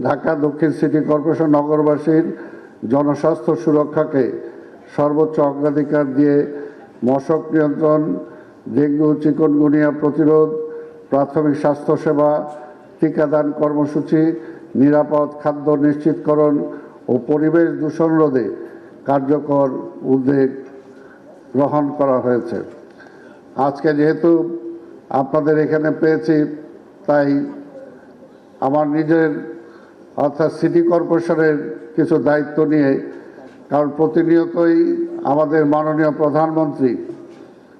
ঢাকা দক্ষিণ city corporation নগরবাসীর জনস্বাস্থ্য সুরক্ষাকে সর্বোচ্চ অগ্রাধিকার দিয়ে মশক নিয়ন্ত্রণ, ডেঙ্গু চিকুনগুনিয়া প্রতিরোধ, প্রাথমিক স্বাস্থ্যসেবা, টিকাদান কর্মসূচি, নিরাপদ খাদ্য নিশ্চিতকরণ ও পরিবেশ দূষণ রোধে কার্যকর উদ্যোগ গ্রহণ করা হয়েছে। আজকে যেহেতু আপনাদের এখানে পেয়েছি, তাই আমার নিজের অর্থাৎ সিটি কর্পোরেশনের কিছু দায়িত্ব নিয়ে, কারণ প্রতিনিয়তই আমাদের মাননীয় প্রধানমন্ত্রী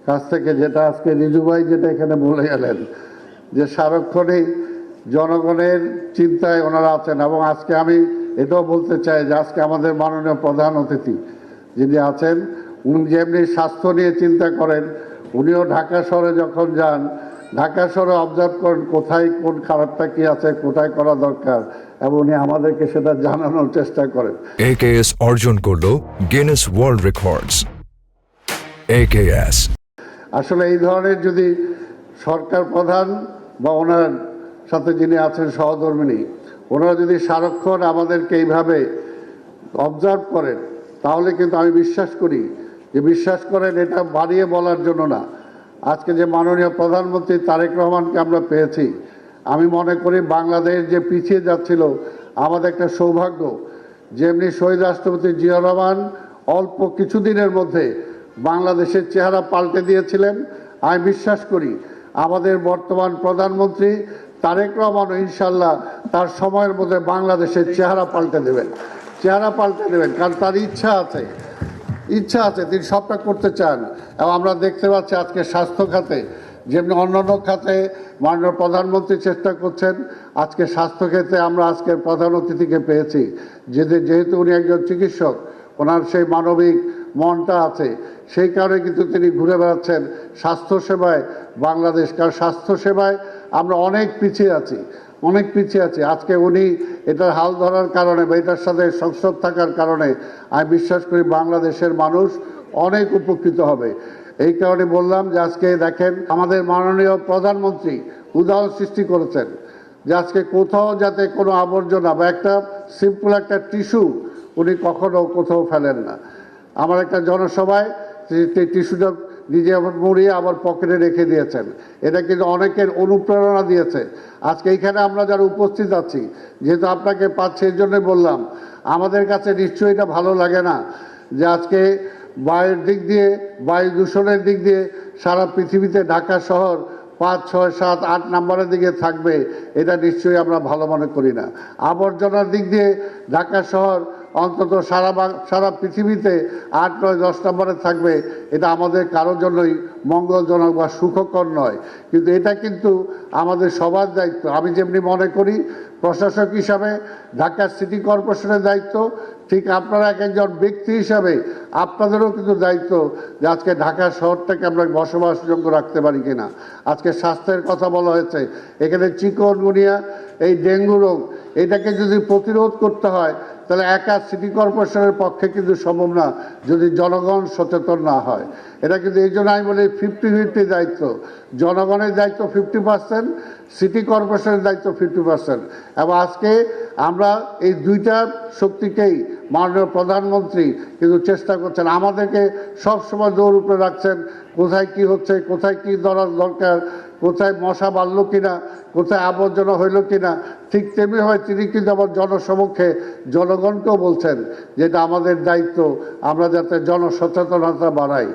কাছ থেকে যেটা আজকে রিজু ভাই যেটা এখানে বলে গেলেন যে সারাক্ষণই জনগণের চিন্তায় ওনারা আছেন, এবং আজকে আমি এটাও বলতে চাই যে আজকে আমাদের মাননীয় প্রধান অতিথি যিনি আছেন উনি যেমনি স্বাস্থ্য নিয়ে চিন্তা করেন, উনিও ঢাকা শহরে যখন যান ঢাকা শহরে অবজার্ভ করেন কোথায় কোন খারাপটা কি আছে, কোথায় করা দরকার, এবং উনি আমাদেরকে সেটা জানানোর চেষ্টা করেন। AKS অর্জন করলো গিনেস ওয়ার্ল্ড রেকর্ডস। AKS আসলে এই ধরনের যদি সরকার প্রধান বা ওনার সাথে যিনি আছেন সহধর্মিণী, ওনারা যদি সারাক্ষণ আমাদেরকে এইভাবে অবজার্ভ করেন, তাহলে কিন্তু আমি বিশ্বাস করি যে বিশ্বাস করেন এটা বাড়িয়ে বলার জন্য না, আজকে যে মাননীয় প্রধানমন্ত্রী তারেক রহমানকে আমরা পেয়েছি, আমি মনে করি বাংলাদেশ যে পিছিয়ে যাচ্ছিল আমাদের একটা সৌভাগ্য। যেমনি শহীদ রাষ্ট্রপতি জিয়া রহমান অল্প কিছুদিনের মধ্যে বাংলাদেশের চেহারা পাল্টে দিয়েছিলেন, আমি বিশ্বাস করি আমাদের বর্তমান প্রধানমন্ত্রী তারেক রহমানও ইনশাল্লাহ তার সময়ের মধ্যে বাংলাদেশের চেহারা পাল্টে দেবেন, কারণ তার ইচ্ছা আছে, তিনি সবটা করতে চান। এবং আমরা দেখতে পাচ্ছি আজকে স্বাস্থ্য খাতে যেমনি অন্যান্য খাতে মাননীয় প্রধানমন্ত্রী চেষ্টা করছেন, আজকে স্বাস্থ্য ক্ষেত্রে আমরা আজকের প্রধান অতিথিকে পেয়েছি যেহেতু উনি একজন চিকিৎসক, ওনার সেই মানবিক মনটা আছে, সেই কারণে কিন্তু তিনি ঘুরে বেড়াচ্ছেন স্বাস্থ্যসেবায় বাংলাদেশ, কারণ স্বাস্থ্যসেবায় আমরা অনেক পিছিয়ে আছি। আজকে উনি এটার হাল ধরার কারণে বা এটার সাথে সংসদ থাকার কারণে আমি বিশ্বাস করি বাংলাদেশের মানুষ অনেক উপকৃত হবে। এই কারণে বললাম যে আজকে দেখেন আমাদের মাননীয় প্রধানমন্ত্রী উদাহরণ সৃষ্টি করেছেন যে আজকে কোথাও যাতে কোনো আবর্জনা বা একটা সিম্পল একটা টিস্যু উনি কখনো কোথাও ফেলেন না। আমার একটা জনসভায় টিস্যুটা নিজে আবার মুড়িয়ে আবার পকেটে রেখে দিয়েছেন, এটা কিন্তু অনেকের অনুপ্রেরণা দিয়েছে। আজকে এইখানে আমরা যারা উপস্থিত আছি, যেহেতু আপনাকে পাচ্ছি এই জন্যই বললাম, আমাদের কাছে নিশ্চয়ই এটা ভালো লাগে না যে আজকে বায়ুর দিক দিয়ে, বায়ু দূষণের দিক দিয়ে সারা পৃথিবীতে ঢাকা শহর 5, 6, 7, 8 নম্বরের দিকে থাকবে, এটা নিশ্চয়ই আমরা ভালো মনে করি না। আবর্জনার দিক দিয়ে ঢাকা শহর অন্তত সারা পৃথিবীতে 8, 9, 10 নম্বরে থাকবে, এটা আমাদের কারোর জন্যই মঙ্গলজনক বা সুখকর নয়। কিন্তু এটা কিন্তু আমাদের সবার দায়িত্ব। আমি যেমনি মনে করি প্রশাসক হিসাবে ঢাকা সিটি কর্পোরেশনের দায়িত্ব, ঠিক আপনারা একজন ব্যক্তি হিসাবে আপনাদেরও কিন্তু দায়িত্ব যে আজকে ঢাকা শহরটাকে আমরা বসবাসযোগ্য রাখতে পারি কিনা। আজকে স্বাস্থ্যের কথা বলা হয়েছে, এখানে চিকুনগুনিয়া এই ডেঙ্গু রোগ, এটাকে যদি প্রতিরোধ করতে হয় তাহলে একা সিটি কর্পোরেশনের পক্ষে কিন্তু সম্ভব না যদি জনগণ সচেতন না হয়। এটা কিন্তু এই জন্য আমি বলি 50-50 দায়িত্ব, জনগণের দায়িত্ব 50%, সিটি কর্পোরেশনের দায়িত্ব 50%। এবং আজকে আমরা এই দুইটা শক্তিকেই মাননীয় প্রধানমন্ত্রী কিন্তু চেষ্টা করছেন, আমাদেরকে সবসময় দৌড় উপরে রাখছেন, কোথায় কি হচ্ছে, কোথায় কি দরকার, কোথায় মশা বাড়লো কিনা, কোথায় আবর্জনা হইল কিনা। ঠিক তেমনি হয় তিনি কিন্তু আবার জনসমক্ষে জনগণকেও বলছেন যে এটা আমাদের দায়িত্ব, আমরা যাতে জনসচেতনতা বাড়াই।